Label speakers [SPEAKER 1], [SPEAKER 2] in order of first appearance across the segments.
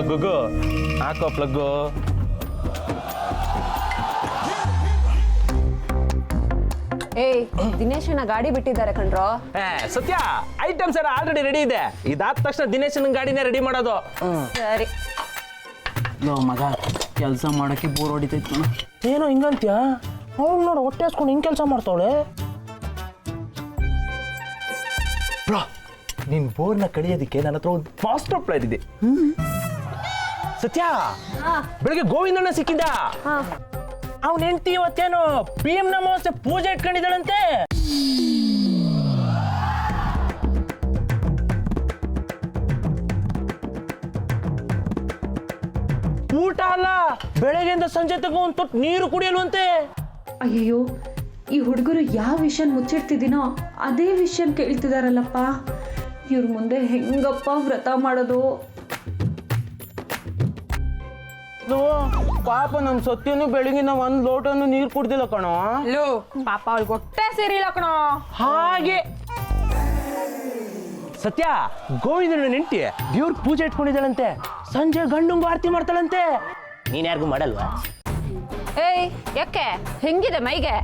[SPEAKER 1] ಗುಗು ಹಾಕೋ ಪ್ಲಗ್ಗು.
[SPEAKER 2] ಏಯ್ ದಿನೇಶನ ಗಾಡಿ ಬಿಟ್ಟಿದ್ದಾರೆ ಕಣ್ರೋ.
[SPEAKER 1] ಸತ್ಯ ಐಟಮ್ಸ್ ಎಲ್ಲ ಆಲ್ರೆಡಿ ರೆಡಿ ಇದೆ. ಇದಾದ ತಕ್ಷಣ ದಿನೇಶನ ಗಾಡಿನೇ ರೆಡಿ ಮಾಡೋದು.
[SPEAKER 2] ಸರಿ
[SPEAKER 3] ಮಗ ಕೆಲಸ ಮಾಡಕ್ಕೆ ಬೋರ್ ಹೊಡಿತೈತ್ ಕಣ.
[SPEAKER 1] ಏನೋ ಹಿಂಗಂತ್ಯ? ಅವ್ನು ನೋಡು ಹೊಟ್ಟೆ ಹಾಸ್ಕೊಂಡು ಹಿಂಗೆ ಕೆಲಸ ಮಾಡ್ತಾವಳೆ. ಬ್ರೋ ನಿನ್ ಬೋರ್ನ ಕಡಿಯೋದಕ್ಕೆ ನನ್ನ ಹತ್ರ ಒಂದು ಮಾಸ್ಟರ್ ಪ್ಲಾನ್ ಇದೆ. ಸತ್ಯ ಬೆಳಗ್ಗೆ ಗೋವಿಂದಣ್ಣ ಸಿಕ್ಕಿದ್ದ. ಅವನ ಹೆಂಡತಿ ಇವತ್ತೇನು PM ನಮಸ್ತೆ ಪೂಜೆ ಇಟ್ಕೊಂಡಿದ್ದಾಳಂತೆ. ಊಟ ಅಲ್ಲ, ಬೆಳಗ್ಗೆಯಿಂದ ಸಂಜೆ ತಗೋ ಒಂದು ತೊಟ್ಟು ನೀರು ಕುಡಿಯಲ್ವಂತೆ.
[SPEAKER 4] ಅಯ್ಯಯ್ಯೋ, ಈ ಹುಡುಗರು ಯಾವ ವಿಷಯ ಮುಚ್ಚಿಡ್ತಿದ್ದೀನೋ ಅದೇ ವಿಷಯ ಕೇಳ್ತಿದಾರಲ್ಲಪ್ಪ. ಇವ್ರ ಮುಂದೆ ಹೆಂಗಪ್ಪ ವ್ರತ ಮಾಡೋದು?
[SPEAKER 1] ಪಾಪ ನಮ್ ಸತ್ಯನು ಬೆಳಗಿನ ಒಂದ್ ಲೋಟನು ನೀರು ಕುಡ್ದಿಲ್ಲ ಕಣೋ.
[SPEAKER 2] ಪಾಪ ಅವ್ಳಿಗೆ ಹೊಟ್ಟೆ ಸೇರಿಲ್ಲ ಕಣೋ.
[SPEAKER 1] ಹಾಗೆ ಸತ್ಯ ಗೋವಿಂದನ ಹೆಂಡತಿ ದೇವ್ರ ಪೂಜೆ ಇಟ್ಕೊಂಡಿದ್ದಾಳಂತೆ. ಸಂಜೆ ಗಂಡಂಗು ಆರತಿ ಮಾಡ್ತಾಳಂತೆ. ನೀನ್ ಯಾರಿಗೂ ಮಾಡಲ್ವಾ?
[SPEAKER 2] ಏಯ್ ಯಾಕೆ ಹೆಂಗಿದೆ ಮೈಗೆ?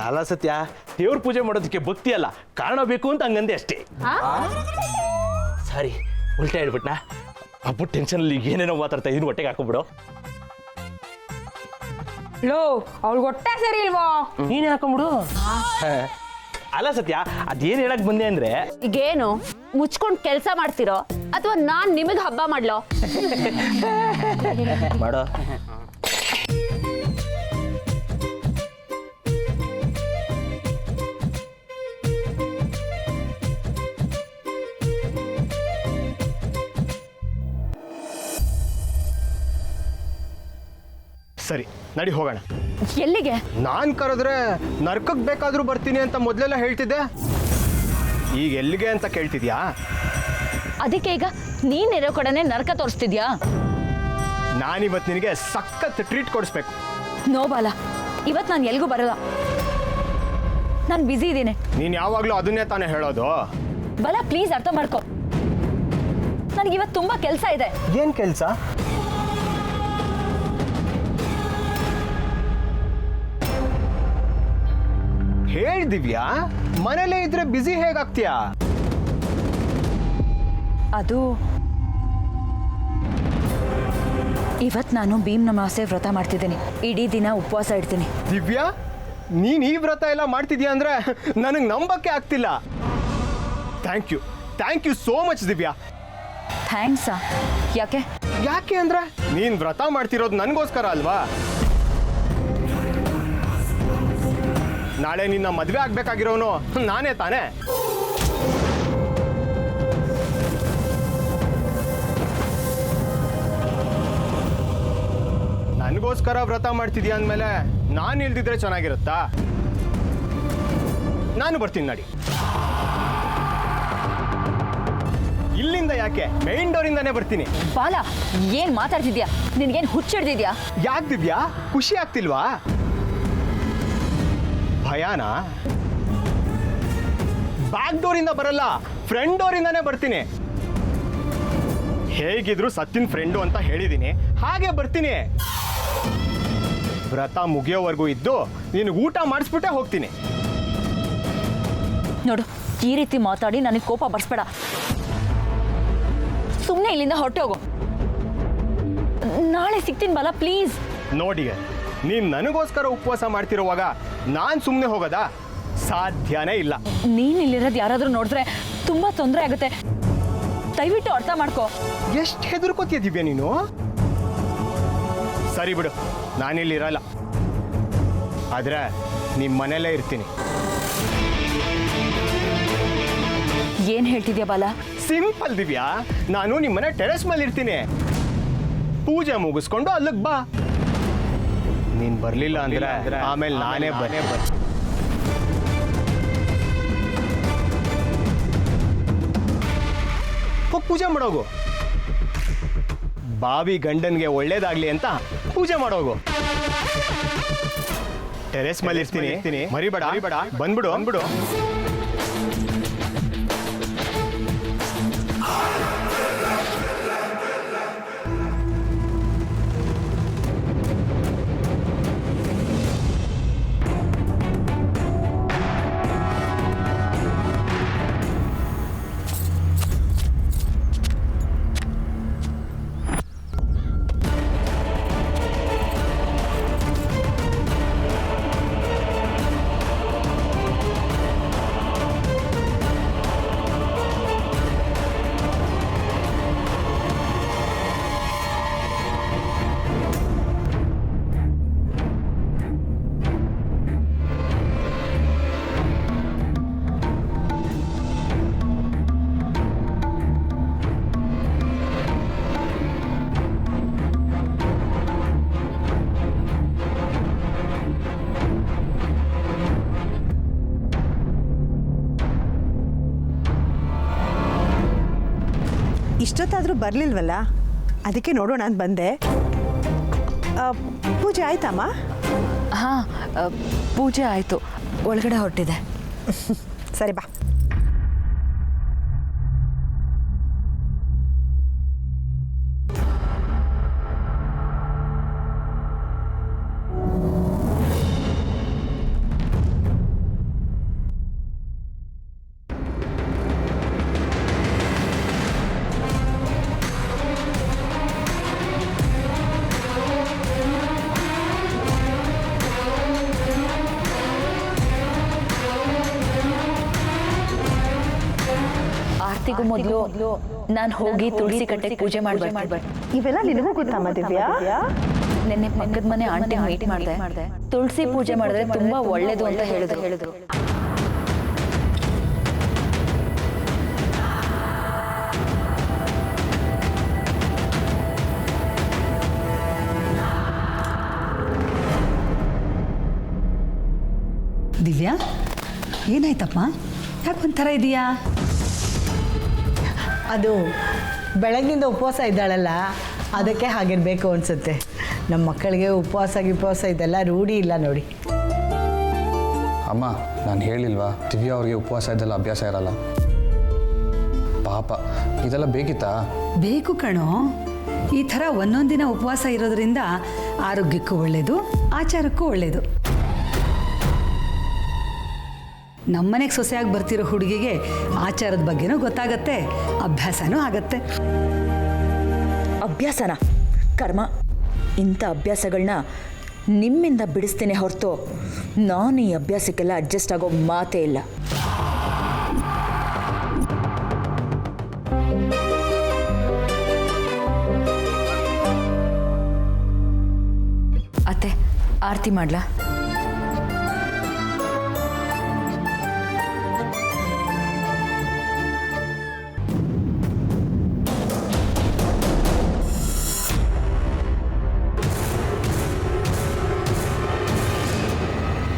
[SPEAKER 1] ಅಲ್ಲ ಸತ್ಯ, ದೇವ್ರ ಪೂಜೆ ಮಾಡೋದಕ್ಕೆ ಭಕ್ತಿ ಅಲ್ಲ, ಕಾರಣ ಬೇಕು ಅಂತ ಹಂಗಂದೆ ಅಷ್ಟೇ. ಸಾರಿ ಉಲ್ಟಾ ಹೇಳ್ಬಿಟ್ನಾ? ಅಪ್ಪು ಟೆನ್ಷನಲ್ಲಿ ಏನೇನೋ ಮಾತಾಡ್ತಾ ಇದೀನಿ, ಹೊಟ್ಟೆಗೆ ಹಾಕೋಬಿಡು.
[SPEAKER 2] ಅವ್ಳಿಗೆ ಹೊಟ್ಟೆ ಸರಿ ಇಲ್ವೋ?
[SPEAKER 1] ನೀನೇ ಹಾಕೊಂಬಿಡು. ಅಲ್ಲ ಸತ್ಯ, ಅದೇನ್ ಹೇಳಕ್ ಬಂದೆ ಅಂದ್ರೆ,
[SPEAKER 2] ಈಗೇನು ಮುಚ್ಕೊಂಡು ಕೆಲಸ ಮಾಡ್ತಿರೋ ಅಥವಾ ನಾನ್ ನಿಮಗೆ ಹಬ್ಬ ಮಾಡ್ಲೋ?
[SPEAKER 1] ಮಾಡೋ.
[SPEAKER 5] ಸರಿ ನಡಿ ಹೋಗೋಣ.
[SPEAKER 2] ಎಲ್ಲಿಗೆ?
[SPEAKER 5] ನಾನು ಕರೆದ್ರೆ ನರ್ಕಕ್ಕೆ ಬೇಕಾದರೂ ಬರ್ತೀನಿ ಅಂತ ಮೊದಲೆಲ್ಲ ಹೇಳ್ತಿದ್ದೆ, ಈಗ ಎಲ್ಲಿಗೆ ಅಂತ ಕೇಳ್ತಿದ್ಯಾ?
[SPEAKER 2] ಅದಕ್ಕೆ ಈಗ ನೀನಿರೋ ಕಡೆನೆ ನರಕ ತೋರಿಸ್ತಿದ್ಯಾ?
[SPEAKER 5] ನಾನಿವತ್ತು ನಿನಗೆ ಸಖತ್ ಟ್ರೀಟ್ ಕೊಡಿಸ್ಬೇಕು.
[SPEAKER 2] ನೋ ಬಾಲ, ಇವತ್ತು ನಾನು ಎಲ್ಗೂ ಬರಲ್ಲ, ನಾನು ಬ್ಯುಸಿ ಇದ್ದೀನಿ.
[SPEAKER 5] ನೀನು ಯಾವಾಗಲೂ ಅದನ್ನೇ ತಾನೇ ಹೇಳೋದು.
[SPEAKER 2] ಬಾಲ ಪ್ಲೀಸ್ ಅರ್ಥ ಮಾಡ್ಕೊ, ನನಗೆ ಇವತ್ತು ತುಂಬಾ ಕೆಲಸ ಇದೆ.
[SPEAKER 5] ಏನು ಕೆಲಸ? ಹೇಳ್ದಿವ್ಯಾ, ಮನೇಲೇ ಇದ್ರೆ ಬ್ಯುಸಿ ಹೇಗಾಗ್ತೀಯಾ?
[SPEAKER 6] ಅದು ಇವತ್ತು ನಾನು ಭೀಮ್ ನಮಾಸೆ ವ್ರತ ಮಾಡ್ತಿದ್ದೀನಿ. ಇಡೀ ದಿನ ಉಪವಾಸ ಇಡ್ತೀನಿ.
[SPEAKER 5] ದಿವ್ಯಾ, ನೀನು ಈ ವ್ರತ ಎಲ್ಲ ಮಾಡ್ತಿದ್ಯಾ ಅಂದ್ರೆ ನನಗೆ ನಂಬಕ್ಕೆ ಆಗ್ತಿಲ್ಲ. Thank you so much Divya.
[SPEAKER 6] ಥ್ಯಾಂಕ್ಸಾ? ಯಾಕೆ?
[SPEAKER 5] ಯಾಕೆ ಅಂದ್ರೆ ನೀನು ವ್ರತ ಮಾಡ್ತಿರೋದು ನನಗೋಸ್ಕರ ಅಲ್ವಾ? ನಾಳೆ ನಿನ್ನ ಮದುವೆ ಆಗ್ಬೇಕಾಗಿರೋನು ನಾನೇ ತಾನೇ. ನನಗೋಸ್ಕರ ವ್ರತ ಮಾಡ್ತಿದ್ಯಾ ಅಂದಮೇಲೆ ನಾನು ಇಲ್ದಿದ್ರೆ ಚೆನ್ನಾಗಿರುತ್ತಾ? ನಾನು ಬರ್ತೀನಿ ನಡಿ. ಇಲ್ಲಿಂದ ಯಾಕೆ, ಮೇನ್ ಡೋರಿಂದಾನೇ ಬರ್ತೀನಿ.
[SPEAKER 6] ಬಾಲ ಏನ್ ಮಾತಾಡ್ತಿದ್ಯಾ? ನಿನ್ಗೇನ್ ಹುಚ್ಚಿಡ್ದಿದ್ಯಾ?
[SPEAKER 5] ಯಾಕೆ ದಿವ್ಯಾ, ಖುಷಿ ಆಗ್ತಿಲ್ವಾ? ಭಯಾನಾ? ಬ್ಯಾಕ್ ಡೋರಿಂದ ಬರಲ್ಲ, ಫ್ರಂಟ್ ಡೋರಿಂದಾನೇ ಬರ್ತೀನಿ. ಹೇಗಿದ್ರು ಸತ್ತಿನ ಫ್ರೆಂಡು ಅಂತ ಹೇಳಿದ್ದೀನಿ, ಹಾಗೆ ಬರ್ತೀನಿ. ವ್ರತ ಮುಗಿಯೋವರೆಗೂ ಇದ್ದು ನೀನು ಊಟ ಮಾಡಿಸ್ಬಿಟ್ಟೆ ಹೋಗ್ತೀನಿ.
[SPEAKER 6] ನೋಡು, ಈ ರೀತಿ ಮಾತಾಡಿ ನನಗೆ ಕೋಪ ಬರ್ಸ್ಬೇಡ. ಸುಮ್ಮನೆ ಇಲ್ಲಿಂದ ಹೊರಟು ಹೋಗು. ನಾಳೆ ಸಿಗ್ತೀನಿ ಬಾಲ, ಪ್ಲೀಸ್.
[SPEAKER 5] ನೋಡಿ, ನೀನು ನನಗೋಸ್ಕರ ಉಪವಾಸ ಮಾಡ್ತಿರುವಾಗ ನಾನು ಸುಮ್ಮನೆ ಹೋಗೋದಾ? ಸಾಧ್ಯನೇ ಇಲ್ಲ.
[SPEAKER 6] ನೀನ್ ಇಲ್ಲಿರೋದು ಯಾರಾದ್ರೂ ನೋಡಿದ್ರೆ ತುಂಬಾ ತೊಂದರೆ ಆಗುತ್ತೆ. ದಯವಿಟ್ಟು ಅರ್ಥ ಮಾಡ್ಕೋ.
[SPEAKER 5] ಎಷ್ಟು ಹೆದರ್ಕೋತೀಯ ದಿವ್ಯಾ ನೀನು? ಸರಿ ಬಿಡು, ನಾನಿಲ್ಲಿರಲ್ಲ, ಆದ್ರೆ ನಿಮ್ಮ ಮನೆಯಲ್ಲೇ ಇರ್ತೀನಿ.
[SPEAKER 6] ಏನ್ ಹೇಳ್ತಿದ್ಯಾ ಬಾಲ?
[SPEAKER 5] ಸಿಂಪಲ್ ದಿವ್ಯಾ, ನಾನು ನಿಮ್ಮನೆ ಟೆರೆಸ್ ಮೇಲೆ ಇರ್ತೀನಿ. ಪೂಜೆ ಮುಗಿಸ್ಕೊಂಡು ಅಲ್ಲಿಗೆ ಬಾ. ನೀನ್ ಬರ್ಲಿಲ್ಲ ಅಂದ್ರೆ ಆಮೇಲೆ ನಾನೇ ಹೋಗಿ ಪೂಜೆ ಮಾಡೋಗು. ಬಾವಿ ಗಂಡನ್ಗೆ ಒಳ್ಳೇದಾಗ್ಲಿ ಅಂತ ಪೂಜೆ ಮಾಡೋಗು. ಟೆರೆಸ್ ಮೇಲೆ ಇರ್ತೀನಿ, ಮರಿಬೇಡ. ಬಂದ್ಬಿಡು.
[SPEAKER 7] ಇಷ್ಟೊತ್ತಾದರೂ ಬರಲಿಲ್ವಲ್ಲ, ಅದಕ್ಕೆ ನೋಡೋಣ ಅಂತ ಬಂದೆ. ಪೂಜೆ ಆಯ್ತಮ್ಮ?
[SPEAKER 6] ಹಾಂ, ಪೂಜೆ ಆಯಿತು, ಒಳಗಡೆ ಹೊರಟಿದೆ.
[SPEAKER 7] ಸರಿ ಬಾ.
[SPEAKER 6] ಆರ್ತಿಗೂ ಮೊದಲು ನಾನು ಹೋಗಿ ತುಳಸಿ ಕಟ್ಟೆಗೆ ಪೂಜೆ ಮಾಡ್ಬೇಕು.
[SPEAKER 7] ಇವೆಲ್ಲ ನಿನಗೂ ಗೊತ್ತಮ್ಮ ದಿವ್ಯಾ?
[SPEAKER 6] ನಿನ್ನೆ ಪಕ್ಕದ ಮನೆ ಆಂಟಿ ಮೀಟ್ ಮಾಡಿದೆ. ತುಳಸಿ ಪೂಜೆ ಮಾಡಿದ್ರೆ ತುಂಬಾ ಒಳ್ಳೇದು ಅಂತ ಹೇಳಿದ್ರು.
[SPEAKER 8] ದಿವ್ಯಾ, ಏನಾಯ್ತಪ್ಪ? ಯಾಕೆ ಒಂಥರ ಇದೆಯಾ?
[SPEAKER 9] ಅದು ಬೆಳಗ್ಗಿಂದ ಉಪವಾಸ ಇದ್ದಾಳಲ್ಲ, ಅದಕ್ಕೆ ಹಾಗಿರಬೇಕು ಅನಿಸುತ್ತೆ. ನಮ್ಮ ಮಕ್ಕಳಿಗೆ ಉಪವಾಸ ಇದೆಲ್ಲ ರೂಢಿ ಇಲ್ಲ ನೋಡಿ.
[SPEAKER 10] ಅಮ್ಮ, ನಾನು ಹೇಳಿಲ್ವಾ ದಿವ್ಯಾ ಅವ್ರಿಗೆ ಉಪವಾಸ ಇದೆಲ್ಲ ಅಭ್ಯಾಸ ಇರಲ್ಲ. ಪಾಪ, ಇದೆಲ್ಲ ಬೇಕಿತ್ತಾ?
[SPEAKER 8] ಬೇಕು ಕಣೋ. ಈ ಥರ ಒಂದೊಂದಿನ ಉಪವಾಸ ಇರೋದ್ರಿಂದ ಆರೋಗ್ಯಕ್ಕೂ ಒಳ್ಳೆಯದು, ಆಚಾರಕ್ಕೂ ಒಳ್ಳೆಯದು. ನಮ್ಮನೆಗೆ ಸೊಸೆಯಾಗಿ ಬರ್ತಿರೋ ಹುಡುಗಿಗೆ ಆಚಾರದ ಬಗ್ಗೆನೂ ಗೊತ್ತಾಗತ್ತೆ, ಅಭ್ಯಾಸನೂ ಆಗತ್ತೆ.
[SPEAKER 6] ಅಭ್ಯಾಸನ ಕರ್ಮ. ಇಂಥ ಅಭ್ಯಾಸಗಳನ್ನ ನಿಮ್ಮಿಂದ ಬಿಡಿಸ್ತೇನೆ ಹೊರತು ನಾನು ಈ ಅಭ್ಯಾಸಕ್ಕೆಲ್ಲ ಅಡ್ಜಸ್ಟ್ ಆಗೋ ಮಾತೇ ಇಲ್ಲ. ಅತ್ತೆ, ಆರತಿ ಮಾಡ್ಲಾ?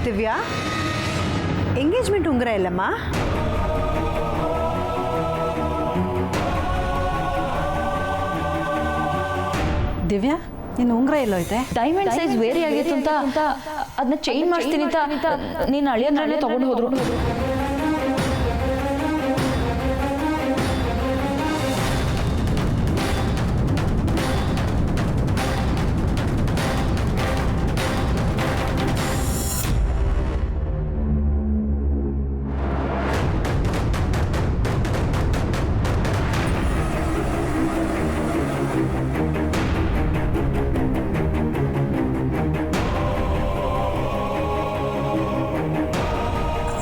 [SPEAKER 7] ದಿವ್ಯಾ, ಎಂಗೇಜ್ಮೆಂಟ್ ಉಂಗುರ ಇಲ್ಲಮ್ಮ?
[SPEAKER 9] ದಿವ್ಯಾ, ನಿನ್ನ ಉಂಗುರ ಎಲ್ಲೋಯ್ತೆ?
[SPEAKER 2] ಡೈಮಂಡ್ ಸೈಜ್ ವೇರಿ ಆಗಿತ್ತು ಅಂತ ಅದನ್ನ ಚೇಂಜ್ ಮಾಡ್ತೀನಿ ಅಂತ ನೀನು ಅಳಿಯಂದ್ರಲ್ಲೇ ತಗೊಂಡು ಹೋದ್ರು.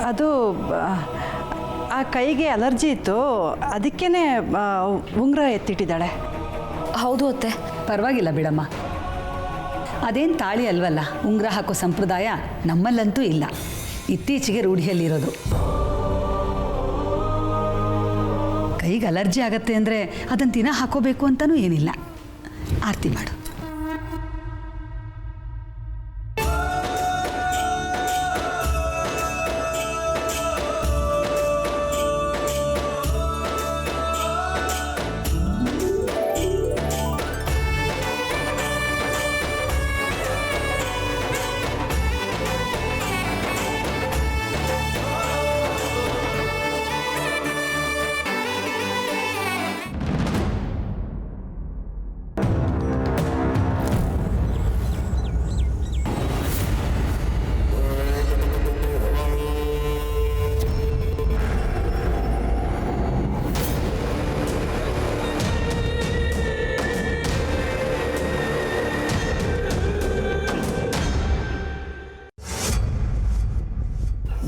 [SPEAKER 9] ಅದು ಆ ಕೈಗೆ ಅಲರ್ಜಿ ಇತ್ತು, ಅದಕ್ಕೇ ಉಂಗುರ ಎತ್ತಿಟ್ಟಿದ್ದಾಳೆ.
[SPEAKER 6] ಹೌದು ಅತ್ತೆ.
[SPEAKER 8] ಪರವಾಗಿಲ್ಲ ಬಿಡಮ್ಮ, ಅದೇನು ತಾಳಿ ಅಲ್ವಲ್ಲ, ಉಂಗುರ ಹಾಕೋ ಸಂಪ್ರದಾಯ ನಮ್ಮಲ್ಲಂತೂ ಇಲ್ಲ, ಇತ್ತೀಚೆಗೆ ರೂಢಿಯಲ್ಲಿರೋದು. ಕೈಗೆ ಅಲರ್ಜಿ ಆಗತ್ತೆ ಅಂದರೆ ಅದನ್ನು ದಿನ ಹಾಕೋಬೇಕು ಅಂತಲೂ ಏನಿಲ್ಲ. ಆರತಿ ಮಾಡು.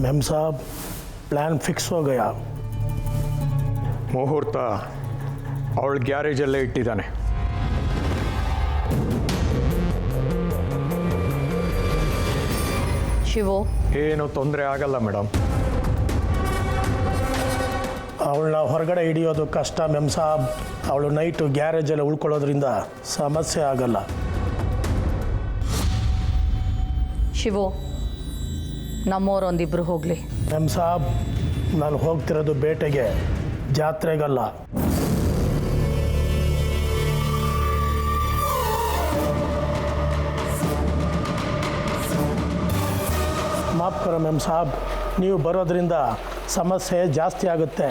[SPEAKER 11] मेम साहब, प्लान फिक्स हो गया.
[SPEAKER 5] ಮುಹೂರ್ತ ಅವಳ ಗ್ಯಾರೇಜಲ್ಲೇ ಇಟ್ಟಿದ್ದಾನೆ.
[SPEAKER 2] ಶಿವು,
[SPEAKER 5] ಏನು ತೊಂದರೆ ಆಗಲ್ಲ ಮೇಡಮ್.
[SPEAKER 11] ಅವಳನ್ನ ಹೊರಗಡೆ ಹಿಡಿಯೋದು ಕಷ್ಟ ಮೆಮ್ ಸಾಬ್. ಅವಳು ನೈಟು ಗ್ಯಾರೇಜಲ್ಲಿ ಉಳ್ಕೊಳ್ಳೋದ್ರಿಂದ ಸಮಸ್ಯೆ ಆಗಲ್ಲ.
[SPEAKER 2] ಶಿವು, ನಮ್ಮವರೊಂದಿಬ್ರು ಹೋಗ್ಲಿ.
[SPEAKER 11] ಮೆಮ್ ಸಾಬ್, ನಾನು ಹೋಗ್ತಿರೋದು ಬೇಟೆಗೆ, ಜಾತ್ರೆಗಲ್ಲ. ಮಾಫ್ ಕರೋ ಮೆಮ್ ಸಾಬ್, ನೀವು ಬರೋದ್ರಿಂದ ಸಮಸ್ಯೆ ಜಾಸ್ತಿ ಆಗುತ್ತೆ.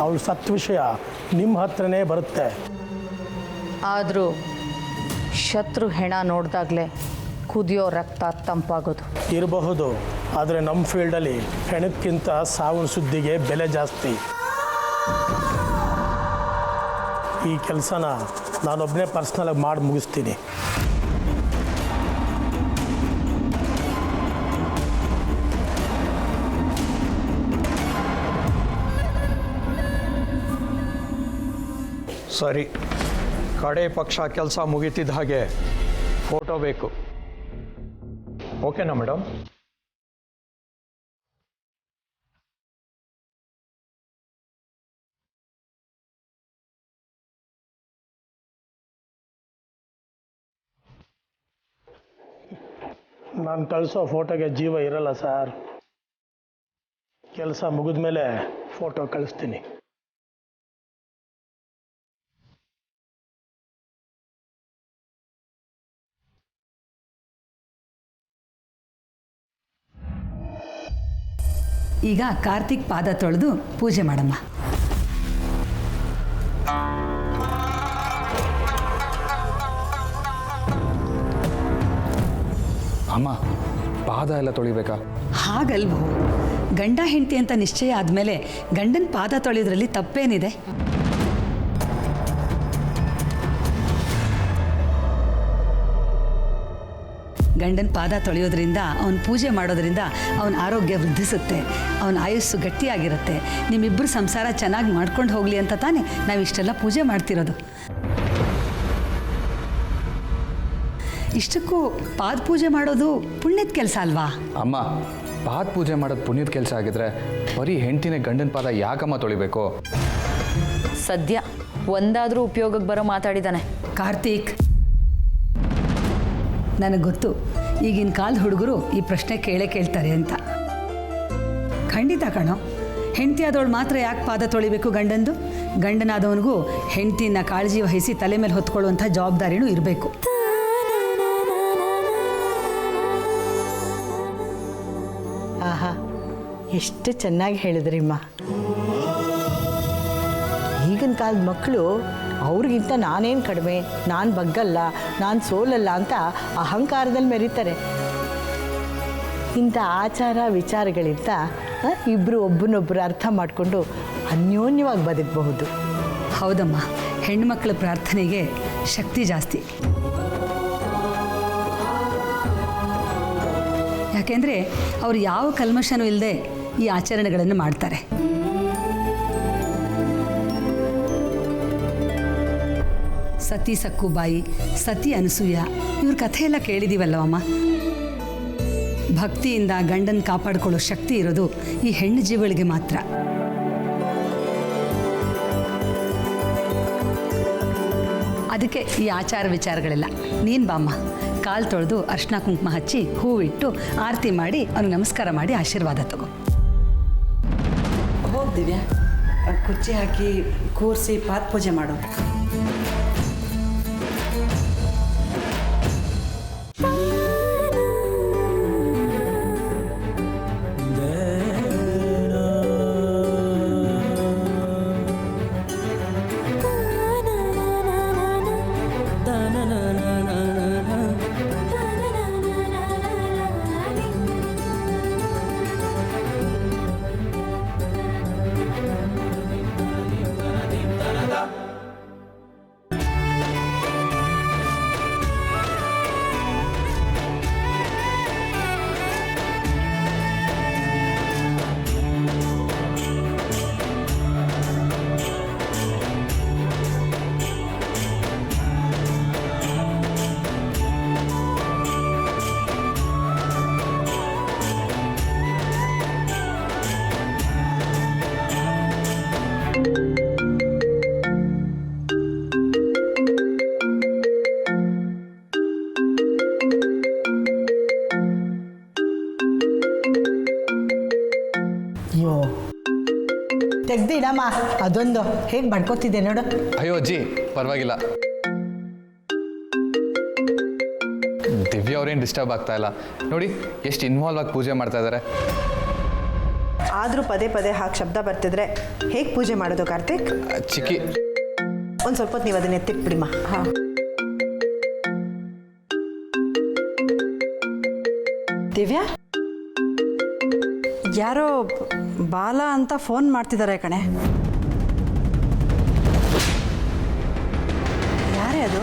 [SPEAKER 11] ಅವಳು ಸತ್ ವಿಷಯ ನಿಮ್ಮ ಹತ್ರನೇ ಬರುತ್ತೆ.
[SPEAKER 6] ಆದರೂ ಶತ್ರು ಹೆಣ ನೋಡಿದಾಗಲೇ ಕುದಿಯೋ ರಕ್ತ ತಂಪಾಗೋದು
[SPEAKER 11] ಇರಬಹುದು, ಆದರೆ ನಮ್ಮ ಫೀಲ್ಡಲ್ಲಿ ಹೆಣಕ್ಕಿಂತ ಸಾವಿನ ಸುದ್ದಿಗೆ ಬೆಲೆ ಜಾಸ್ತಿ. ಈ ಕೆಲಸನ ನಾನೊಬ್ಬನೇ ಪರ್ಸ್ನಲಾಗಿ ಮಾಡಿ ಮುಗಿಸ್ತೀನಿ.
[SPEAKER 12] ಸರಿ, ಕಡೆ ಪಕ್ಷ ಕೆಲಸ ಮುಗಿತಿದ್ದ ಹಾಗೆ ಫೋಟೋ ಬೇಕು. ಓಕೆನಾ ಮೇಡಮ್?
[SPEAKER 11] ನಾನು ಕಳಿಸೋ ಫೋಟೋಗೆ ಜೀವ ಇರಲ್ಲ ಸರ್. ಕೆಲಸ ಮುಗಿದ ಮೇಲೆ ಫೋಟೋ ಕಳಿಸ್ತೀನಿ.
[SPEAKER 8] ಈಗ ಕಾರ್ತಿಕ್ ಪಾದ ತೊಳೆದು ಪೂಜೆ ಮಾಡಮ್ಮ.
[SPEAKER 10] ಅಮ್ಮ, ಪಾದ ಎಲ್ಲ ತೊಳಿಬೇಕಾ?
[SPEAKER 8] ಹಾಗಲ್ವೋ, ಗಂಡ ಹೆಂಡತಿ ಅಂತ ನಿಶ್ಚಯ ಆದಮೇಲೆ ಗಂಡನ ಪಾದ ತೊಳೆಯೋದ್ರಲ್ಲಿ ತಪ್ಪೇನಿದೆ? ಗಂಡನ ಪಾದ ತೊಳೆಯೋದ್ರಿಂದ ಅವನ ಪೂಜೆ ಮಾಡೋದ್ರಿಂದ ಅವನ ಆರೋಗ್ಯ ವೃದ್ಧಿಸುತ್ತೆ, ಅವನ ಆಯುಸ್ಸು ಗಟ್ಟಿಯಾಗಿರುತ್ತೆ. ನಿಮ್ಮಿಬ್ಬರು ಸಂಸಾರ ಚೆನ್ನಾಗಿ ಮಾಡ್ಕೊಂಡು ಹೋಗಲಿ ಅಂತ ತಾನೇ ನಾವು ಇಷ್ಟೆಲ್ಲ ಪೂಜೆ ಮಾಡ್ತಿರೋದು. ಇಷ್ಟಕ್ಕೂ ಪಾದ ಪೂಜೆ ಮಾಡೋದು ಪುಣ್ಯದ ಕೆಲಸ ಅಲ್ವಾ?
[SPEAKER 10] ಅಮ್ಮ, ಪಾದ ಪೂಜೆ ಮಾಡೋದು ಪುಣ್ಯದ ಕೆಲಸ ಆಗಿದ್ರೆ ಬರೀ ಹೆಂಡ್ತಿನೇ ಗಂಡನ ಪಾದ ಯಾಕಮ್ಮ ತೊಳಿಬೇಕು?
[SPEAKER 6] ಸದ್ಯ ಒಂದಾದರೂ ಉಪಯೋಗಕ್ಕೆ ಬರೋ ಮಾತಾಡಿದ್ದಾನೆ.
[SPEAKER 8] ಕಾರ್ತಿಕ್, ನನಗೆ ಗೊತ್ತು ಈಗಿನ ಕಾಲದ ಹುಡುಗರು ಈ ಪ್ರಶ್ನೆ ಕೇಳ್ತಾರೆ ಅಂತ. ಖಂಡಿತ ಕಣೋ, ಹೆಂಡತಿ ಆದವಳು ಮಾತ್ರ ಯಾಕೆ ಪಾದ ತೊಳಿಬೇಕು ಗಂಡಂದು? ಗಂಡನಾದವನಿಗೂ ಹೆಂಡತಿನ ಕಾಳಜಿ ವಹಿಸಿ ತಲೆ ಮೇಲೆ ಹೊತ್ಕೊಳ್ಳುವಂಥ ಜವಾಬ್ದಾರಿನೂ ಇರಬೇಕು.
[SPEAKER 9] ಆಹಾ, ಎಷ್ಟು ಚೆನ್ನಾಗಿ ಹೇಳಿದ್ರಿಮ್ಮ. ಈಗಿನ ಕಾಲದ ಮಕ್ಕಳು ಅವ್ರಿಗಿಂತ ನಾನೇನು ಕಡಿಮೆ, ನಾನು ಬಗ್ಗಲ್ಲ, ನಾನು ಸೋಲಲ್ಲ ಅಂತ ಅಹಂಕಾರದಲ್ಲಿ ಮೆರೀತಾರೆ. ಇಂಥ ಆಚಾರ ವಿಚಾರಗಳಿಂದ ಇಬ್ಬರು ಒಬ್ಬನೊಬ್ಬರು ಅರ್ಥ ಮಾಡಿಕೊಂಡು ಅನ್ಯೋನ್ಯವಾಗಿ ಬದುಕಬಹುದು.
[SPEAKER 8] ಹೌದಮ್ಮ, ಹೆಣ್ಮಕ್ಳ ಪ್ರಾರ್ಥನೆಗೆ ಶಕ್ತಿ ಜಾಸ್ತಿ. ಯಾಕೆಂದರೆ ಅವ್ರು ಯಾವ ಕಲ್ಮಶನೂ ಇಲ್ಲದೆ ಈ ಆಚರಣೆಗಳನ್ನು ಮಾಡ್ತಾರೆ. ಸತಿ ಸಕ್ಕುಬಾಯಿ, ಸತಿ ಅನಸೂಯ, ಇವ್ರ ಕಥೆಯೆಲ್ಲ ಕೇಳಿದೀವಲ್ಲವಮ್ಮ. ಭಕ್ತಿಯಿಂದ ಗಂಡನ ಕಾಪಾಡಿಕೊಳ್ಳೋ ಶಕ್ತಿ ಇರೋದು ಈ ಹೆಣ್ಣು ಜೀವಗಳಿಗೆ ಮಾತ್ರ. ಅದಕ್ಕೆ ಈ ಆಚಾರ ವಿಚಾರಗಳೆಲ್ಲ. ನೀನು ಬಾಮ್ಮ, ಕಾಲು ತೊಳೆದು ಅರ್ಶಿನ ಕುಂಕುಮ ಹಚ್ಚಿ ಹೂವಿಟ್ಟು ಆರತಿ ಮಾಡಿ ಅವ್ನಿಗೆ ನಮಸ್ಕಾರ ಮಾಡಿ ಆಶೀರ್ವಾದ ತಗೋ.
[SPEAKER 13] ಹೋಗ್ದಿವ್ಯಾ, ಕುರ್ಚಿ ಹಾಕಿ ಕೂರಿಸಿ ಪಾದ ಪೂಜೆ ಮಾಡು.
[SPEAKER 9] ಅಯ್ಯೋ, ತೆಗ್ದಿಡಮ್ಮ, ಅದೊಂದು ಹೇಗೆ ಬಡ್ಕೋತಿದ್ದೆ ನೋಡು.
[SPEAKER 10] ಅಯ್ಯೋ ಅಜ್ಜಿ, ಪರವಾಗಿಲ್ಲ. ದಿವ್ಯಾ ಅವ್ರೇನು ಡಿಸ್ಟರ್ಬ್ ಆಗ್ತಾ ಇಲ್ಲ ನೋಡಿ, ಎಷ್ಟು ಇನ್ವಾಲ್ವ್ ಆಗಿ ಪೂಜೆ ಮಾಡ್ತಾ ಇದ್ದಾರೆ.
[SPEAKER 7] ಆದರೂ ಪದೇ ಪದೇ ಹಾಗೆ ಶಬ್ದ ಬರ್ತಿದ್ರೆ ಹೇಗೆ ಪೂಜೆ ಮಾಡೋದು ಕಾರ್ತಿಕ್?
[SPEAKER 10] ಚಿಕ್ಕಿ,
[SPEAKER 7] ಒಂದು ಸ್ವಲ್ಪ ಹೊತ್ತು ನೀವು ಅದನ್ನ ಎತ್ತಿಟ್ಬಿಡಿಮ್ಮ. ಹಾಂ,
[SPEAKER 13] ದಿವ್ಯಾ, ಯಾರೋ ಬಾಲ ಅಂತ ಫೋನ್ ಮಾಡ್ತಿದ್ದಾರೆ ಕಣೆ. ಯಾರೇ ಅದು?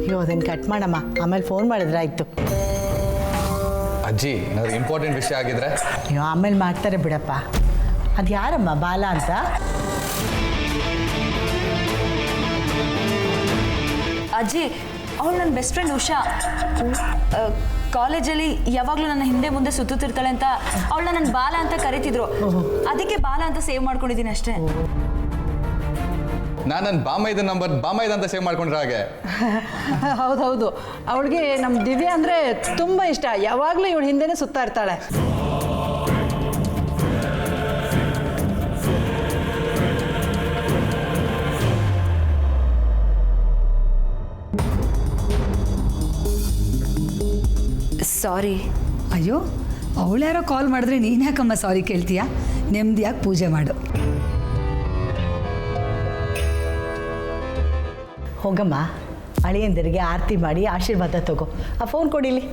[SPEAKER 9] ಅಯ್ಯೋ, ಅದನ್ನು ಕಟ್ ಮಾಡಮ್ಮ, ಆಮೇಲೆ ಫೋನ್ ಮಾಡಿದ್ರೆ ಆಯಿತು.
[SPEAKER 10] ಅಜ್ಜಿ ಏನಾದ್ರು ಇಂಪಾರ್ಟೆಂಟ್ ವಿಷಯ ಆಗಿದ್ರೆ?
[SPEAKER 9] ಅಯ್ಯೋ, ಆಮೇಲೆ ಮಾಡ್ತಾರೆ ಬಿಡಪ್ಪ. ಅದು ಯಾರಮ್ಮ ಬಾಲ ಅಂತ?
[SPEAKER 2] ಅಜ್ಜಿ, ಅವಳು ನನ್ನ ಬೆಸ್ಟ್ ಫ್ರೆಂಡ್ ಉಷಾ. ಕಾಲೇಜಲ್ಲಿ ಯಾವಾಗಲೂ ನನ್ನ ಹಿಂದೆ ಮುಂದೆ ಸುತ್ತುತ್ತಿರ್ತಾಳೆ ಅಂತ ಅವಳನ್ನ ನನ್ನ ಬಾಲ ಅಂತ ಕರೀತಿದ್ರು. ಅದಕ್ಕೆ ಬಾಲ ಅಂತ ಸೇವ್ ಮಾಡ್ಕೊಂಡಿದ್ದೀನಿ ಅಷ್ಟೇ.
[SPEAKER 10] ನಾನು ನನ್ನ ಬಾಮೈದ ನಂಬರ್ ಬಾಮೈದ ಅಂತ ಸೇವ್ ಮಾಡ್ಕೊಂಡ್ರೆ ಹಾಗೆ?
[SPEAKER 13] ಹೌದೌದು, ಅವಳಿಗೆ ನಮ್ಮ ದಿವ್ಯಾ ಅಂದರೆ ತುಂಬ ಇಷ್ಟ. ಯಾವಾಗಲೂ ಇವಳು ಹಿಂದೆನೇ ಸುತ್ತಾ ಇರ್ತಾಳೆ.
[SPEAKER 2] ಸಾರಿ.
[SPEAKER 8] ಅಯ್ಯೋ, ಅವಳ್ಯಾರೋ ಕಾಲ್ ಮಾಡಿದ್ರೆ ನೀನು ಯಾಕಮ್ಮ ಸಾರಿ ಕೇಳ್ತೀಯಾ? ನೆಮ್ಮದಿಯಾಗಿ ಪೂಜೆ ಮಾಡು.
[SPEAKER 9] ಹೋಗಮ್ಮ, ಅಳಿಯಂದಿರಿಗೆ ಆರತಿ ಮಾಡಿ ಆಶೀರ್ವಾದ ತಗೋ. ಆ ಫೋನ್ ಕೊಡಿಲಿ.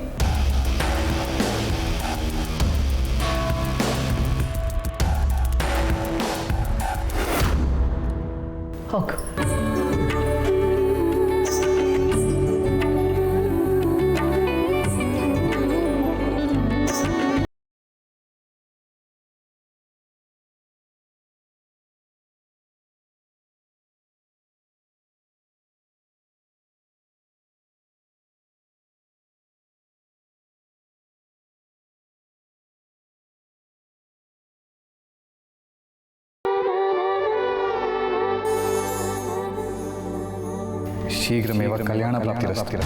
[SPEAKER 9] ಹೋಗು.
[SPEAKER 10] ಶೀಘ್ರಮೇವ ಕಲ್ಯಾಣ ಪ್ರಾಪ್ತಿರಸ್ತಿರ.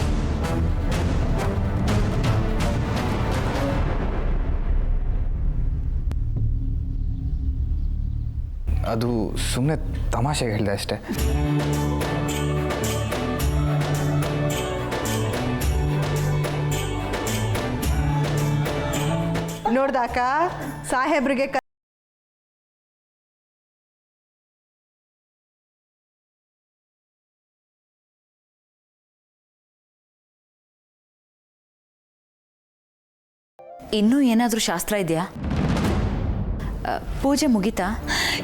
[SPEAKER 10] ಅದು ಸುಮ್ಮನೆ ತಮಾಷೆಗೆ ಹೇಳಿದೆ ಅಷ್ಟೇ.
[SPEAKER 7] ನೋಡ್ದಾಕ ಸಾಹೇಬ್ರಿಗೆ
[SPEAKER 2] ಇನ್ನೂ ಏನಾದರೂ ಶಾಸ್ತ್ರ ಇದೆಯಾ? ಪೂಜೆ ಮುಗೀತಾ?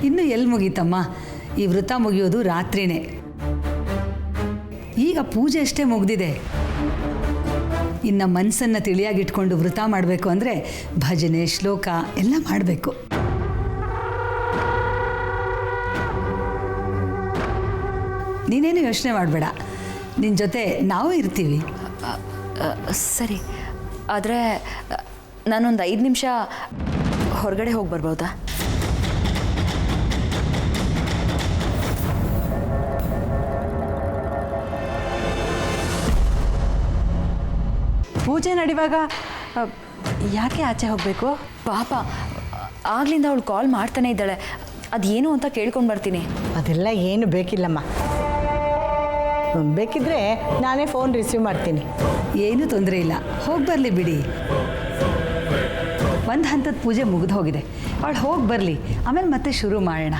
[SPEAKER 8] ಇನ್ನು ಎಲ್ಲಿ ಮುಗೀತಮ್ಮ, ಈ ವ್ರತ ಮುಗಿಯೋದು ರಾತ್ರಿನೇ. ಈಗ ಪೂಜೆ ಅಷ್ಟೇ ಮುಗ್ದಿದೆ. ಇನ್ನು ಮನಸ್ಸನ್ನು ತಿಳಿಯಾಗಿಟ್ಕೊಂಡು ವ್ರತ ಮಾಡಬೇಕು ಅಂದರೆ ಭಜನೆ ಶ್ಲೋಕ ಎಲ್ಲ ಮಾಡಬೇಕು. ನೀನೇನು ಯೋಚನೆ ಮಾಡಬೇಡ, ನಿನ್ನ ಜೊತೆ ನಾವು ಇರ್ತೀವಿ.
[SPEAKER 2] ಸರಿ, ಆದರೆ ನಾನೊಂದು 5 ನಿಮಿಷ ಹೊರಗಡೆ ಹೋಗಿ ಬರ್ಬೋದಾ?
[SPEAKER 13] ಪೂಜೆ ನಡೆಯುವಾಗ ಯಾಕೆ ಆಚೆ ಹೋಗಬೇಕು?
[SPEAKER 2] ಪಾಪ, ಆಗ್ಲಿಂದ ಅವಳು ಕಾಲ್ ಮಾಡ್ತಾನೆ ಇದ್ದಾಳೆ. ಅದೇನು ಅಂತ ಕೇಳ್ಕೊಂಡು ಬರ್ತೀನಿ.
[SPEAKER 9] ಅದೆಲ್ಲ ಏನು ಬೇಕಿಲ್ಲಮ್ಮ. ಬೇಕಿದ್ರೆ ನಾನೇ ಫೋನ್ ರಿಸೀವ್ ಮಾಡ್ತೀನಿ.
[SPEAKER 8] ಏನೂ ತೊಂದರೆ ಇಲ್ಲ, ಹೋಗಿ ಬರಲಿ ಬಿಡಿ. ಒಂದು ಹಂತದ ಪೂಜೆ ಮುಗಿದು ಹೋಗಿದೆ, ಅವಳು ಹೋಗಿ ಬರಲಿ, ಆಮೇಲೆ ಮತ್ತೆ ಶುರು ಮಾಡೋಣ.